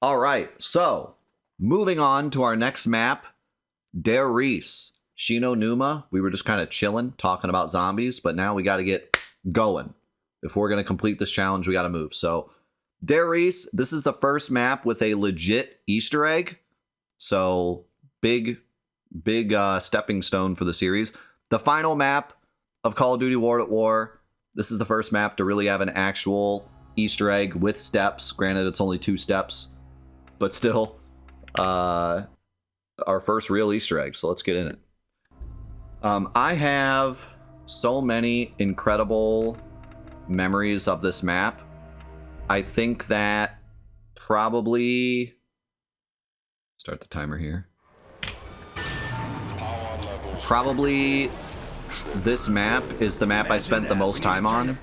All right, so moving on to our next map, Riese. Shino Numa, we were just kind of chilling, talking about zombies, but now we got to get going. If we're going to complete this challenge, we got to move. So, Riese, this is the first map with a legit Easter egg. So, big stepping stone for the series. The final map of Call of Duty War at War. This is the first map to really have an actual Easter egg with steps. Granted, it's only 2 steps, but still, our first real Easter egg. So let's get in it. I have so many incredible memories of this map. I think that probably start the timer here. Probably this map is the map I spent the most time on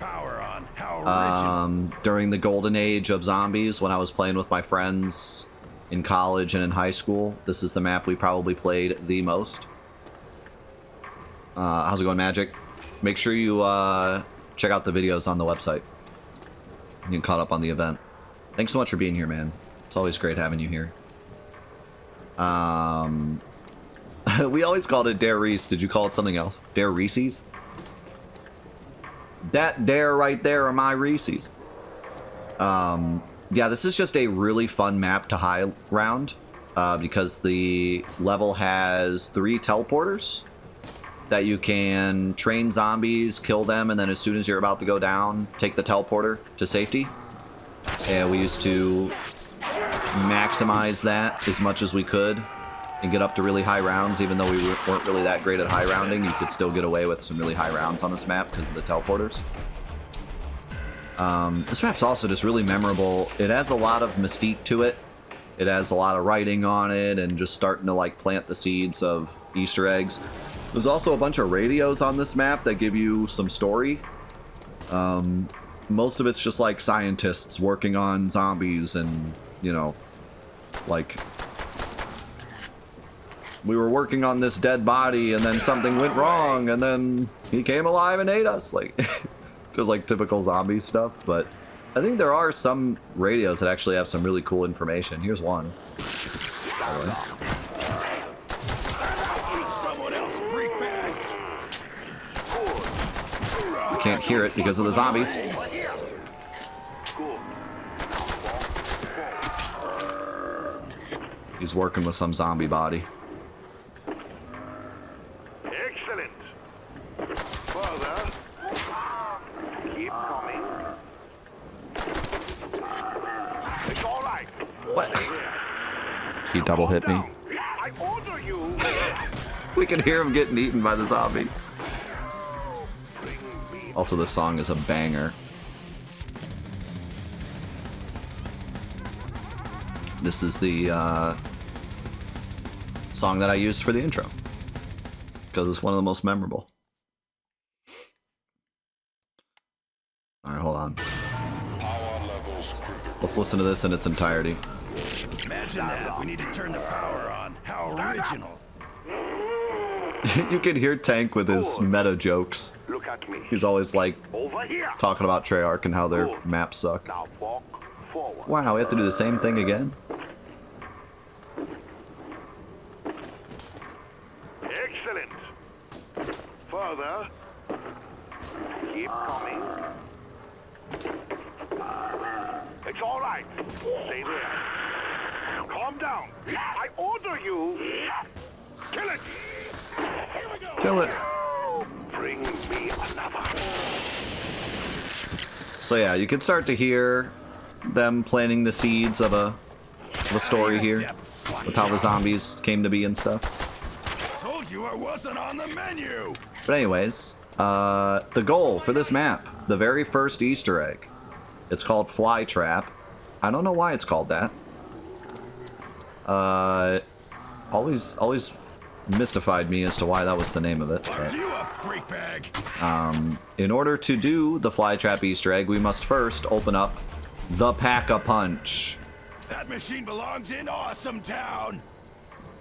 during the golden age of zombies when I was playing with my friends in college and in high school. This is the map we probably played the most. How's it going, Magic? Make sure you check out the videos on the website. You can caught up on the event. Thanks so much for being here, man. It's always great having you here. We always called it Dare Riese. Did you call it something else? Dare Reese's? That dare right there are my Reese's. Yeah, this is just a really fun map to high round because the level has 3 teleporters that you can train zombies, kill them, and then as soon as you're about to go down, take the teleporter to safety. And we used to maximize that as much as we could and get up to really high rounds. Even though we weren't really that great at high rounding, you could still get away with some really high rounds on this map because of the teleporters. This map's also just really memorable. It has a lot of mystique to it. It has a lot of writing on it and just starting to like plant the seeds of Easter eggs. There's also a bunch of radios on this map that give you some story. Most of it's just like scientists working on zombies and, you know, like, we were working on this dead body and then something went wrong and then he came alive and ate us. Like, just like typical zombie stuff. But I think there are some radios that actually have some really cool information. Here's one. I can't hear it because of the zombies. He's working with some zombie body. Excellent. Further. Keep coming. It's all right. What? He double hit me. I order you. We can hear him getting eaten by the zombie. Also, this song is a banger. This is the song that I used for the intro because it's one of the most memorable. All right, hold on. Let's listen to this in its entirety. Imagine that. We need to turn the power on. How original. You can hear Tank with his meta jokes. Look at me. He's always like Over here. talking about Treyarch and how their maps suck. Now walk forward. Wow, we have to do the same thing again? Excellent. Further. Keep coming. It's all right. Stay there. Calm down. I order you. Kill it. Kill it. Bring me another. So yeah, you can start to hear them planting the seeds of a story here with how the zombies came to be and stuff. Told you I wasn't on the menu. But anyways, the goal for this map, the very first Easter egg, it's called Fly Trap. I don't know why it's called that. Always mystified me as to why that was the name of it. Are you a freak bag? In order to do the Fly Trap Easter egg, we must first open up the Pack-a-Punch. That machine belongs in Awesome Town.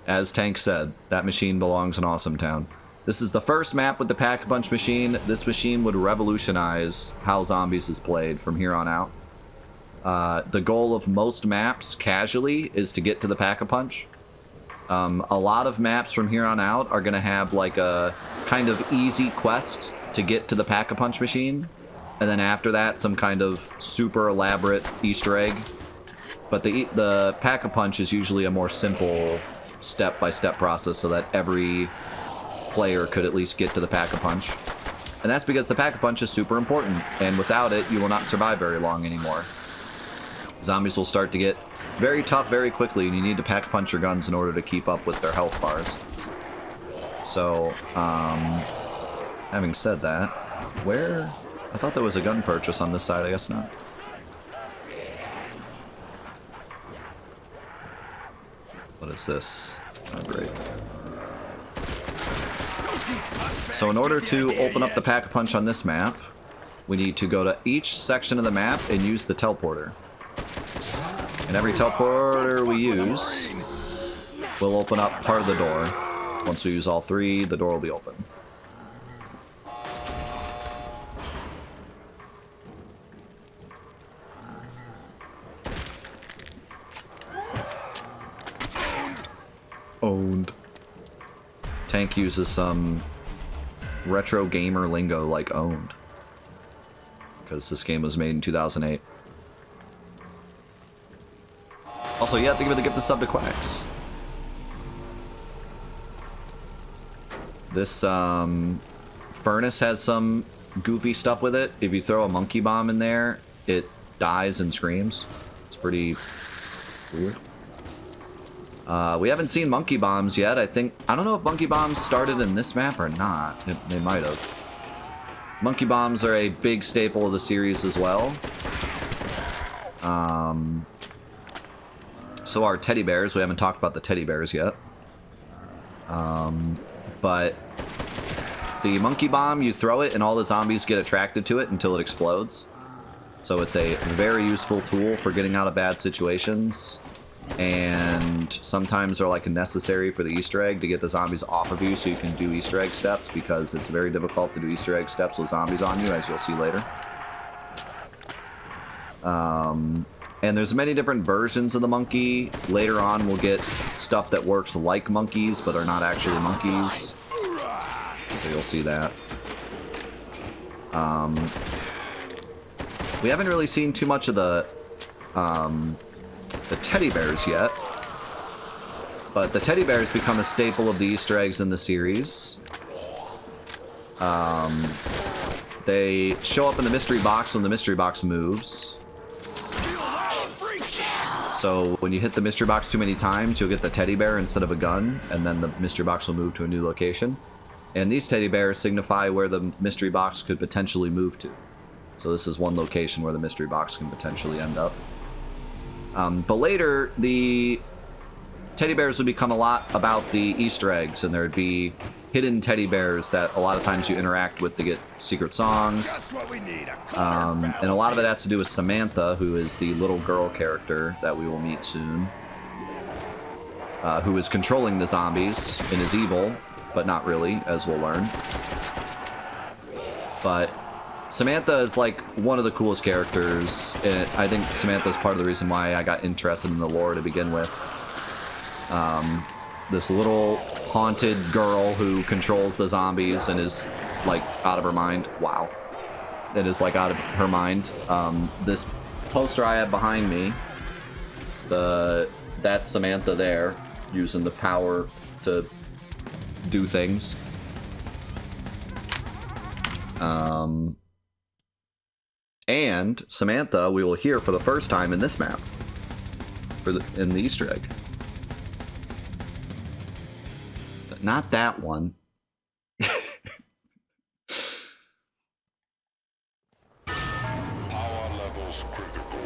As Tank said, that machine belongs in Awesome Town. This is the first map with the Pack-a-Punch machine. This machine would revolutionize how Zombies is played from here on out. The goal of most maps, casually, is to get to the Pack-a-Punch. A lot of maps from here on out are going to have like a kind of easy quest to get to the Pack-a-Punch machine. And then after that, some kind of super elaborate Easter egg. But the Pack-a-Punch is usually a more simple step-by-step process so that every player could at least get to the Pack-a-Punch. And that's because the Pack-a-Punch is super important, and without it, you will not survive very long anymore. Zombies will start to get very tough very quickly, and you need to Pack-a-Punch your guns in order to keep up with their health bars. So, having said that, where... I thought there was a gun purchase on this side, I guess not. What is this? Oh, great. So in order to open up the Pack-a-Punch on this map, we need to go to each section of the map and use the teleporter. And every teleporter we use will open up part of the door. Once we use all three, the door will be open. Owned. Tank uses some retro gamer lingo like owned, because this game was made in 2008. Also, yeah, think of it to get the sub to Quacks. This furnace has some goofy stuff with it. If you throw a monkey bomb in there, it dies and screams. It's pretty weird. We haven't seen monkey bombs yet. I don't know if monkey bombs started in this map or not. They might have. Monkey bombs are a big staple of the series as well. So are teddy bears. We haven't talked about the teddy bears yet. But the monkey bomb, you throw it and all the zombies get attracted to it until it explodes. So it's a very useful tool for getting out of bad situations. And sometimes they're like necessary for the Easter egg to get the zombies off of you so you can do Easter egg steps, because it's very difficult to do Easter egg steps with zombies on you, as you'll see later. And there's many different versions of the monkey. Later on we'll get stuff that works like monkeys but are not actually monkeys. So you'll see that. We haven't really seen too much of the teddy bears yet, but the teddy bears become a staple of the Easter eggs in the series. They show up in the mystery box when the mystery box moves. So when you hit the mystery box too many times, you'll get the teddy bear instead of a gun, and then the mystery box will move to a new location. And these teddy bears signify where the mystery box could potentially move to. So this is one location where the mystery box can potentially end up. But later, the teddy bears would become a lot about the Easter eggs, and there'd be hidden teddy bears that a lot of times you interact with to get secret songs. And a lot of it has to do with Samantha, who is the little girl character that we will meet soon, who is controlling the zombies and is evil, but not really, as we'll learn. But Samantha is like one of the coolest characters, and I think Samantha is part of the reason why I got interested in the lore to begin with. This little haunted girl who controls the zombies and is like out of her mind. Wow. It is like out of her mind. This poster I have behind me, that's Samantha there, using the power to do things. And Samantha we will hear for the first time in this map, in the Easter egg. Not that one. Power levels critical.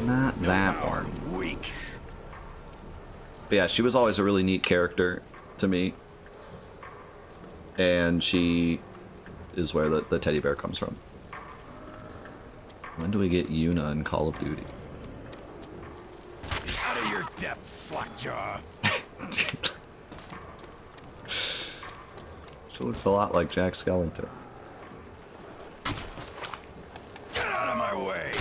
Not that one. Weak. But yeah, she was always a really neat character to me. And she is where the teddy bear comes from. When do we get Yuna in Call of Duty? Out of your depth, slackjaw. She looks a lot like Jack Skellington. Get out of my way.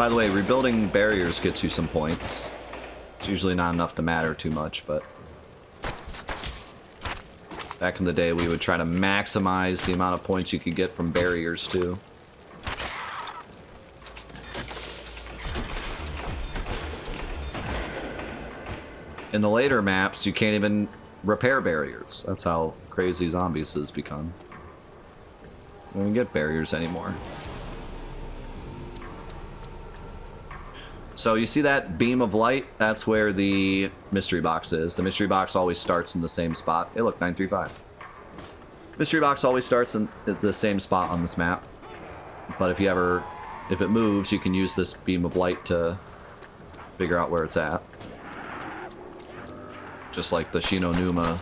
By the way, rebuilding barriers gets you some points. It's usually not enough to matter too much, but back in the day, we would try to maximize the amount of points you could get from barriers, too. In the later maps, you can't even repair barriers. That's how crazy zombies has become. You don't get barriers anymore. So you see that beam of light? That's where the mystery box is. The mystery box always starts in the same spot. Hey, look, 935. Mystery box always starts in the same spot on this map. But if it moves, you can use this beam of light to figure out where it's at. Just like the Shino Numa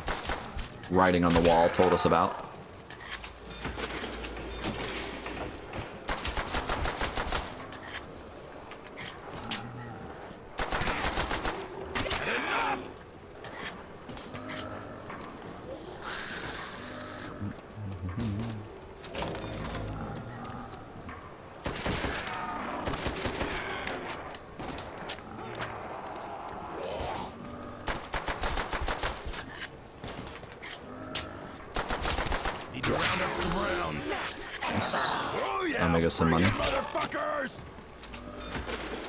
writing on the wall told us about. I'll make us some money.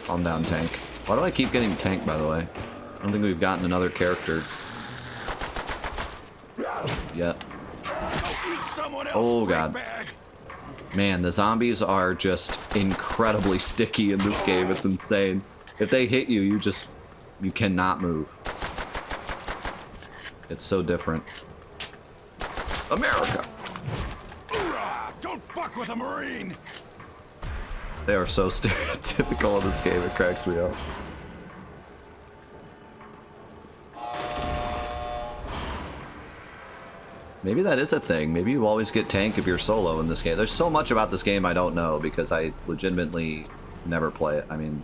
Calm down, tank. Why do I keep getting tanked, by the way? I don't think we've gotten another character yet. Oh god. Man, the zombies are just incredibly sticky in this game. It's insane. If they hit you, you cannot move. It's so different. America! Don't fuck with a Marine! They are so stereotypical in this game, it cracks me up. Maybe that is a thing. Maybe you always get tank if you're solo in this game. There's so much about this game I don't know because I legitimately never play it. I mean,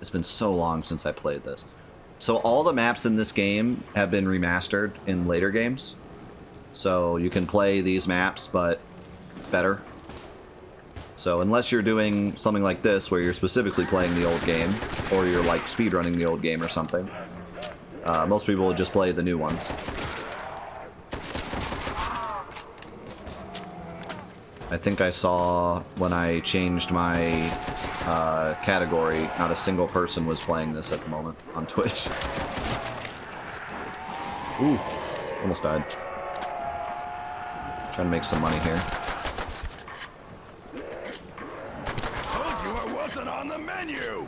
it's been so long since I played this. So all the maps in this game have been remastered in later games. So you can play these maps, but better. So unless you're doing something like this, where you're specifically playing the old game, or you're like speedrunning the old game or something, most people will just play the new ones. I think I saw when I changed my category, not a single person was playing this at the moment on Twitch. Ooh, almost died. Trying to make some money here. Told you I wasn't on the menu.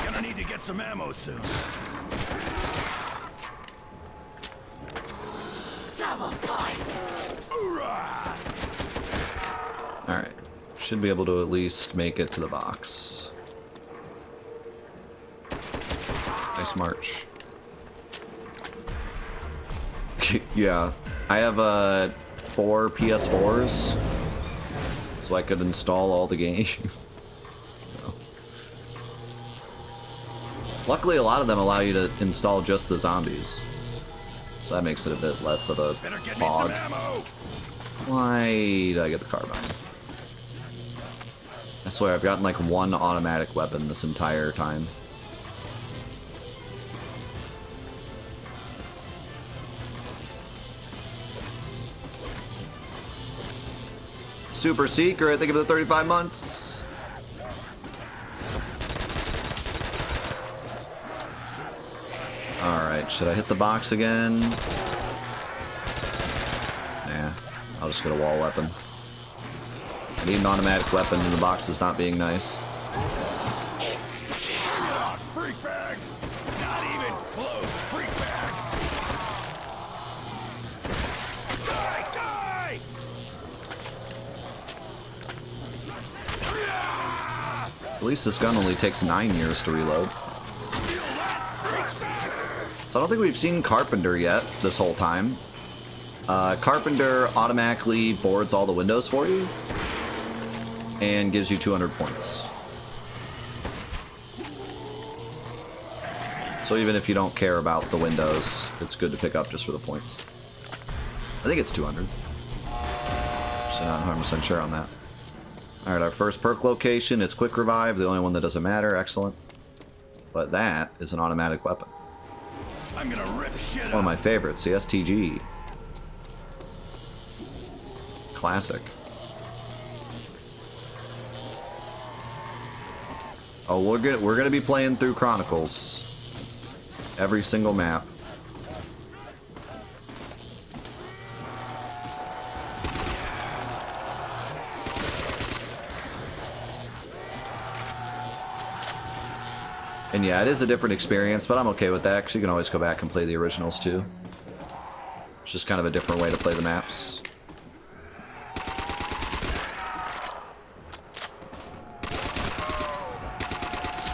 Gonna need to get some ammo soon. Alright. Should be able to at least make it to the box. Nice march. Yeah. I have 4 PS4s, so I could install all the games. Luckily, a lot of them allow you to install just the zombies. So that makes it a bit less of a hog. Why did I get the carbine? I swear, I've gotten like 1 automatic weapon this entire time. Super secret, think of the 35 months. Alright, should I hit the box again? Nah, I'll just get a wall weapon. I need an automatic weapon and the box is not being nice. Freak bags! Not even close, freak bag! Die! At least this gun only takes 9 years to reload. So I don't think we've seen Carpenter yet this whole time. Carpenter automatically boards all the windows for you and gives you 200 points. So even if you don't care about the windows, it's good to pick up just for the points. I think it's 200. Just not 100% sure on that. Alright, our first perk location, it's Quick Revive, the only one that doesn't matter. Excellent. But that is an automatic weapon. I'm gonna rip shit One of my favorites, the STG. Classic. Oh, we're gonna be playing through Chronicles. Every single map. And yeah, it is a different experience, but I'm okay with that, because you can always go back and play the originals too. It's just kind of a different way to play the maps.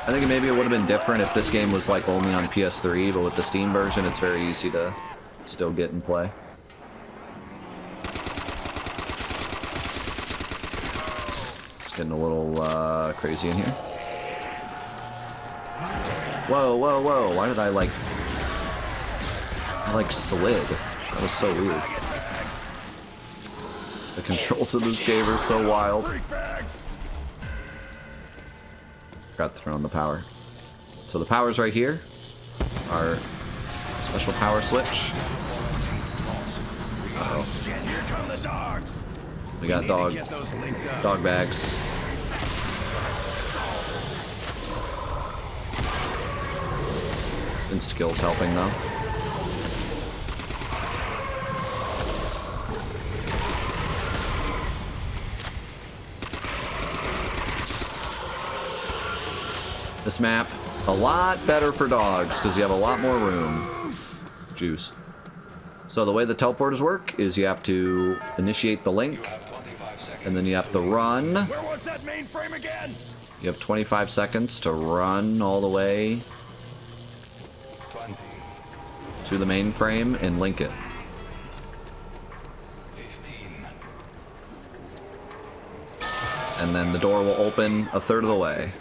I think maybe it would have been different if this game was like only on PS3, but with the Steam version, it's very easy to still get and play. It's getting a little crazy in here. Whoa, whoa, whoa! Why did I like slid? That was so weird. The controls of this game are so wild. Forgot to turn on the power. So the power's right here. Our special power switch. Uh-oh. We got dog bags. Insta-kill's helping though. This map, a lot better for dogs, because you have a lot more room. Juice. So the way the teleporters work is you have to initiate the link, and then you have to run. Where was that mainframe again? You have 25 seconds to run all the way to the mainframe and link it. And then the door will open a third of the way.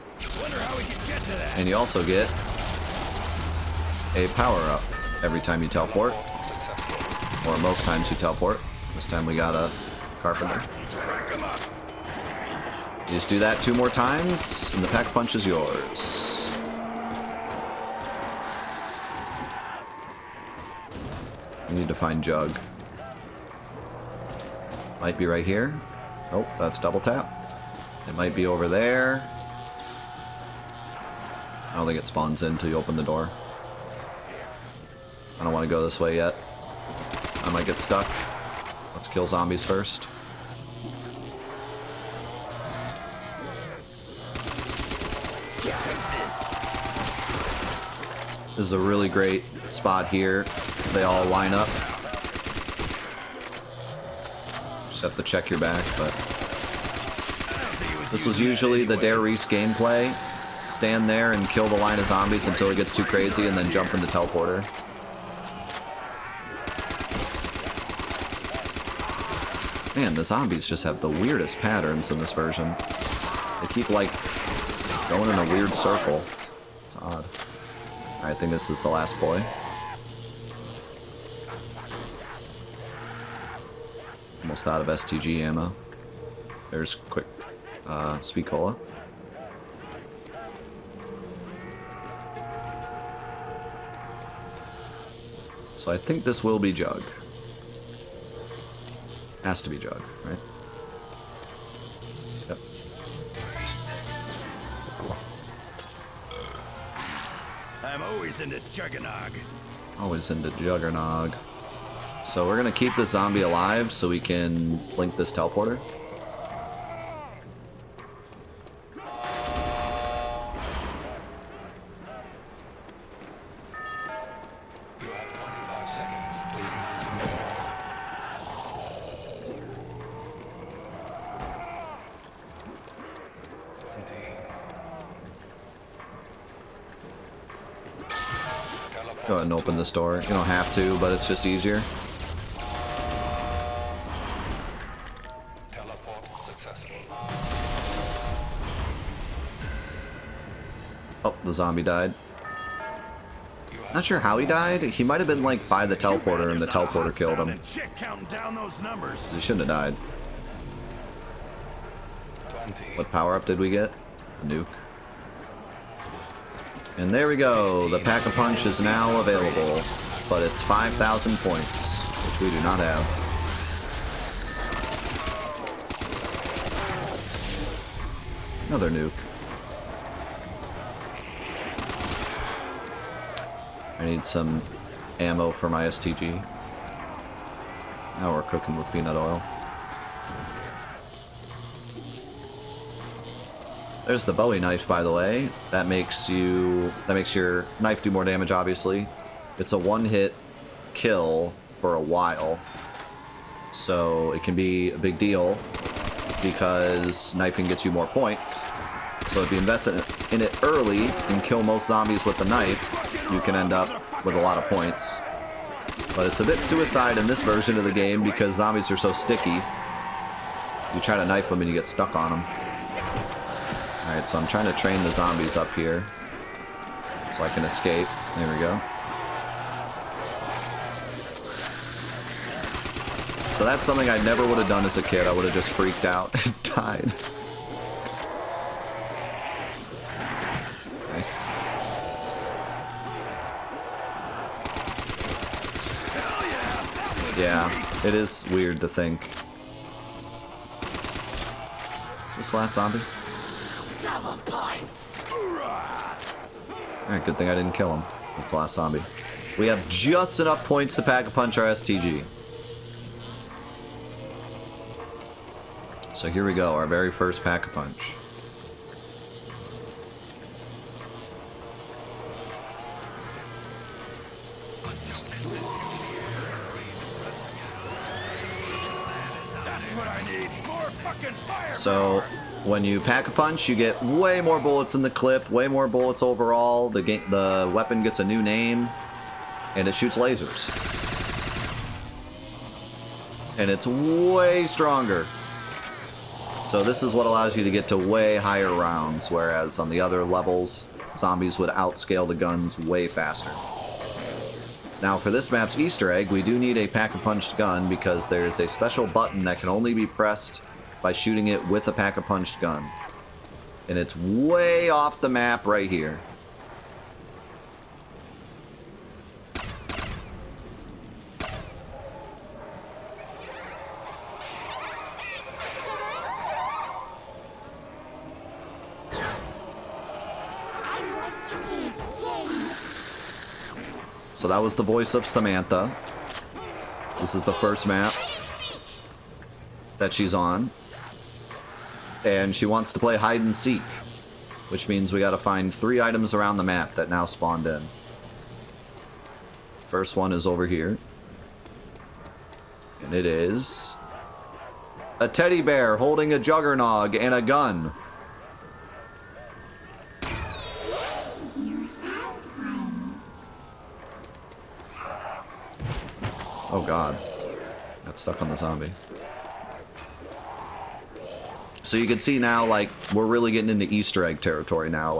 And you also get a power-up every time you teleport. Or most times you teleport. This time we got a carpenter. You just do that 2 more times, and the pack punch is yours. We need to find Jug. Might be right here. Oh, that's double tap. It might be over there. I don't think it spawns in until you open the door. I don't want to go this way yet. I might get stuck. Let's kill zombies first. This is a really great spot here. They all line up. Just have to check your back, but this was usually the Dare Riese gameplay. Stand there and kill the line of zombies until it gets too crazy, and then jump in the teleporter. Man, the zombies just have the weirdest patterns in this version. They keep, like, going in a weird circle. It's odd. Alright, I think this is the last boy. Almost out of STG ammo. There's quick, Sweet Cola. So I think this will be Jug. Has to be Jug, right? Yep. I'm always into Juggernog. Always into Juggernog. So we're gonna keep this zombie alive so we can link this teleporter. Go ahead and open this door. You don't have to, but it's just easier. Oh, the zombie died. Not sure how he died. He might have been like by the teleporter and the teleporter killed him. Chick counting down those numbers. He shouldn't have died. What power up did we get? Nuke. And there we go. The Pack-a-Punch is now available, but it's 5,000 points, which we do not have. Another nuke. I need some ammo for my STG. Now we're cooking with peanut oil. There's the Bowie knife, by the way. That makes your knife do more damage, obviously. It's a one-hit kill for a while. So it can be a big deal because knifing gets you more points. So if you invest in it early and kill most zombies with the knife, you can end up with a lot of points. But it's a bit suicide in this version of the game because zombies are so sticky. You try to knife them and you get stuck on them. Alright, so I'm trying to train the zombies up here so I can escape. There we go. So that's something I never would have done as a kid. I would have just freaked out and died. Nice. Yeah, it is weird to think. Is this the last zombie? Double points. Alright, good thing I didn't kill him. That's the last zombie. We have just enough points to Pack-a-Punch our STG. So here we go, our very first Pack-a-Punch. That's what I need. More fucking fire. So when you Pack-a-Punch, you get way more bullets in the clip, way more bullets overall. The weapon gets a new name, and it shoots lasers. And it's way stronger. So this is what allows you to get to way higher rounds, whereas on the other levels, zombies would outscale the guns way faster. Now for this map's Easter egg, we do need a Pack-a-Punched gun because there is a special button that can only be pressed by shooting it with a Pack-a-Punched gun. And it's way off the map right here. So that was the voice of Samantha. This is the first map that she's on. And she wants to play hide and seek, which means we gotta find 3 items around the map that now spawned in. First one is over here. And it is a teddy bear holding a juggernog and a gun. Oh god. Got stuck on the zombie. So you can see now, like, we're really getting into Easter egg territory now.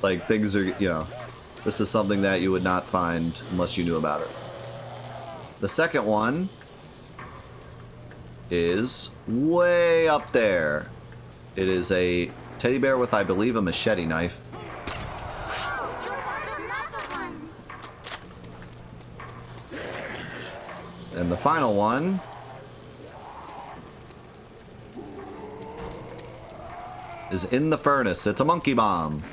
Like things are, you know, this is something that you would not find unless you knew about it. The second one is way up there. It is a teddy bear with, I believe, a machete knife. And the final one is in the furnace. It's a monkey bomb.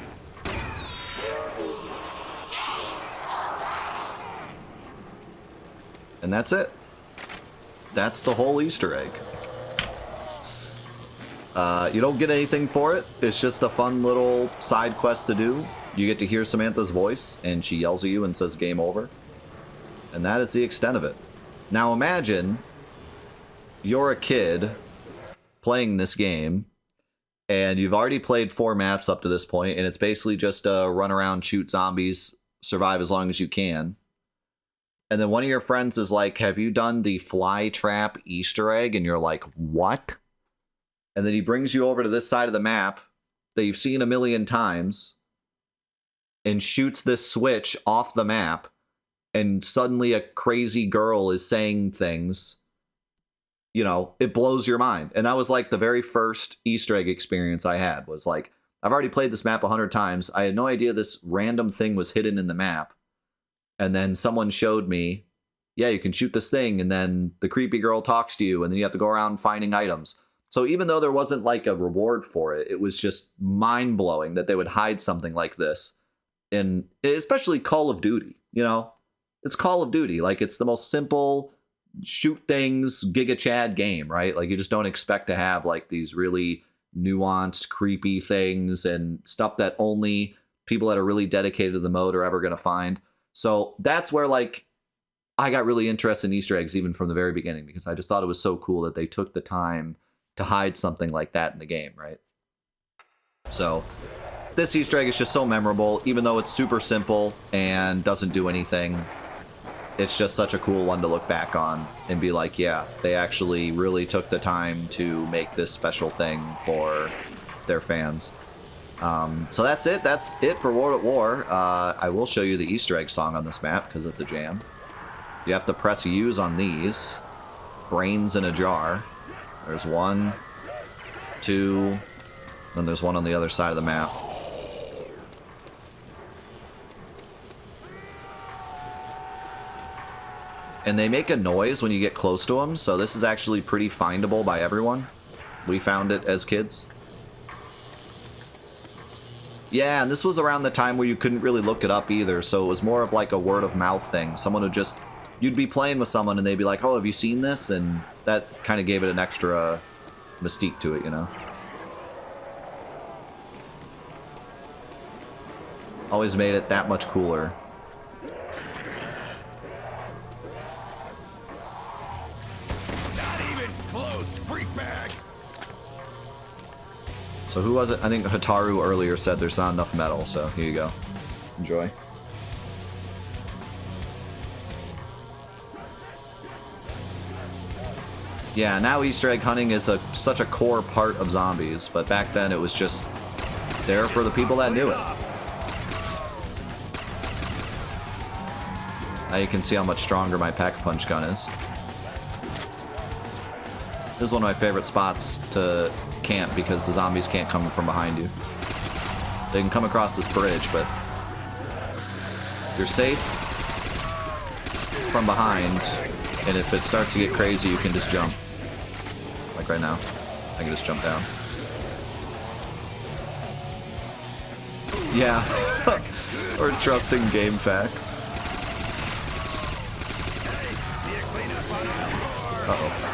And that's it. That's the whole Easter egg. You don't get anything for it. It's just a fun little side quest to do. You get to hear Samantha's voice, and she yells at you and says game over. And that is the extent of it. Now imagine you're a kid playing this game, and you've already played 4 maps up to this point, and it's basically just run around, shoot zombies, survive as long as you can. And then one of your friends is like, have you done the fly trap Easter egg? And you're like, what? And then he brings you over to this side of the map that you've seen a million times, and shoots this switch off the map, and suddenly a crazy girl is saying things, you know, it blows your mind. And that was like the very first Easter egg experience I had, was like, I've already played this map 100 times. I had no idea this random thing was hidden in the map. And then someone showed me, yeah, you can shoot this thing, and then the creepy girl talks to you, and then you have to go around finding items. So even though there wasn't like a reward for it, it was just mind-blowing that they would hide something like this. And especially Call of Duty, you know? It's Call of Duty. Like, it's the most simple shoot things Giga Chad game, right? Like, you just don't expect to have like these really nuanced, creepy things and stuff that only people that are really dedicated to the mode are ever going to find. So that's where like I got really interested in Easter eggs even from the very beginning, because I just thought it was so cool that they took the time to hide something like that in the game, right? So this Easter egg is just so memorable, even though it's super simple and doesn't do anything. It's just such a cool one to look back on and be like, yeah, they actually really took the time to make this special thing for their fans. So that's it. That's it for World at War. I will show you the Easter egg song on this map because it's a jam. You have to press use on these. Brains in a jar. There's 1, 2, then there's one on the other side of the map. And they make a noise when you get close to them, so this is actually pretty findable by everyone. We found it as kids. Yeah, and this was around the time where you couldn't really look it up either, so it was more of like a word of mouth thing. Someone would just, you'd be playing with someone and they'd be like, oh, have you seen this? And that kind of gave it an extra mystique to it, you know? Always made it that much cooler. So who was it? I think Hataru earlier said there's not enough metal, so here you go. Enjoy. Yeah, now Easter egg hunting is such a core part of zombies, but back then it was just there for the people that knew it. Now you can see how much stronger my pack-a-punch gun is. This is one of my favorite spots to camp because the zombies can't come from behind you. They can come across this bridge, but you're safe from behind, and if it starts to get crazy, you can just jump. Like right now, I can just jump down. Yeah, or trusting game facts. Uh-oh.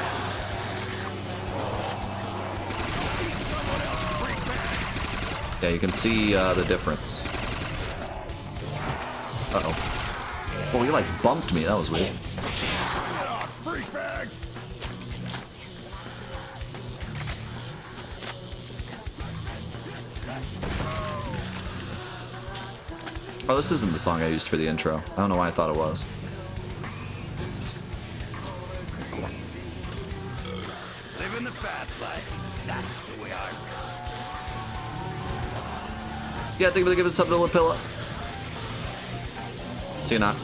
Yeah, you can see the difference. Uh-oh. Oh, he like bumped me. That was weird. Oh, this isn't the song I used for the intro. I don't know why I thought it was. Living the fast life. That's the way I roll. Yeah, I think we'll give it something to Lapilla. So you're not.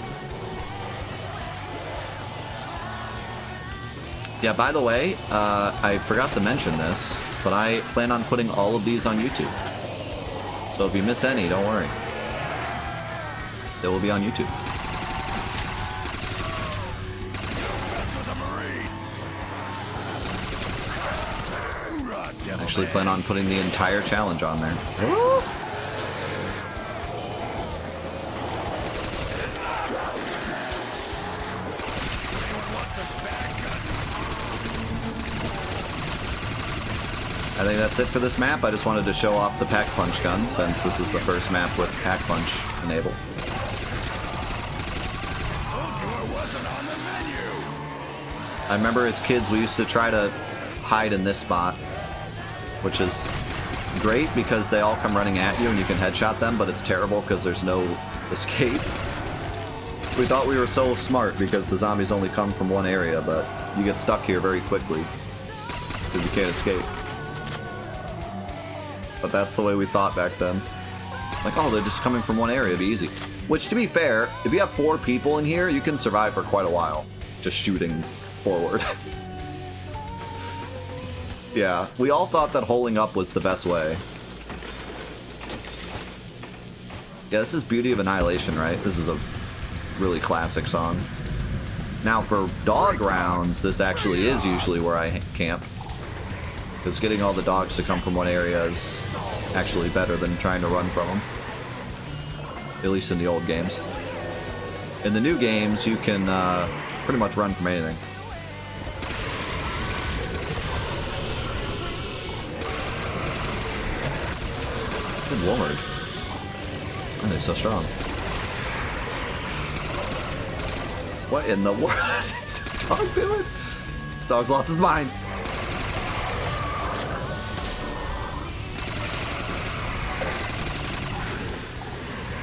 Yeah, by the way, I forgot to mention this, but I plan on putting all of these on YouTube. So if you miss any, don't worry. They will be on YouTube. I actually plan on putting the entire challenge on there. I think that's it for this map. I just wanted to show off the pack-punch gun since this is the first map with pack-punch enabled. I remember as kids we used to try to hide in this spot, which is great because they all come running at you and you can headshot them, but it's terrible because there's no escape. We thought we were so smart because the zombies only come from one area, but you get stuck here very quickly because you can't escape. But that's the way we thought back then. Like, oh, they're just coming from one area, it'd be easy. Which, to be fair, if you have 4 people in here, you can survive for quite a while. Just shooting forward. Yeah, we all thought that holding up was the best way. Yeah, this is Beauty of Annihilation, right? This is a really classic song. Now, for dog rounds, this actually is usually where I camp. Because getting all the dogs to come from one area is actually better than trying to run from them. At least in the old games. In the new games, you can pretty much run from anything. Good lord. Why are they so strong? What in the world is this dog doing? This dog's lost his mind.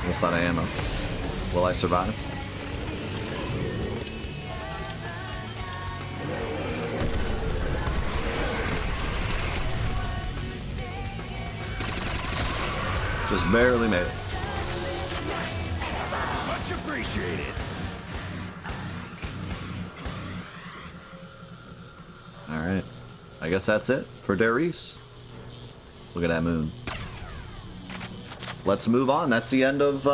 Almost out of ammo. Will I survive? Just barely made it. Much appreciated. Alright. I guess that's it for Riese. Look at that moon. Let's move on. That's the end of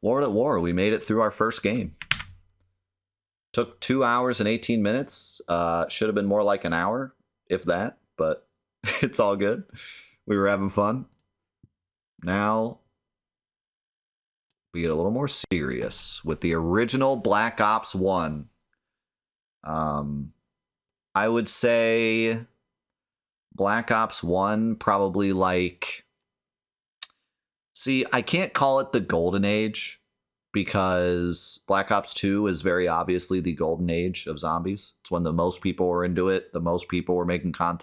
Lord at War. We made it through our first game. Took 2 hours and 18 minutes. Should have been more like an hour, if that, but it's all good. We were having fun. Now, we get a little more serious with the original Black Ops 1. I would say Black Ops 1 probably like... See, I can't call it the golden age because Black Ops 2 is very obviously the golden age of zombies. It's when the most people were into it, the most people were making content.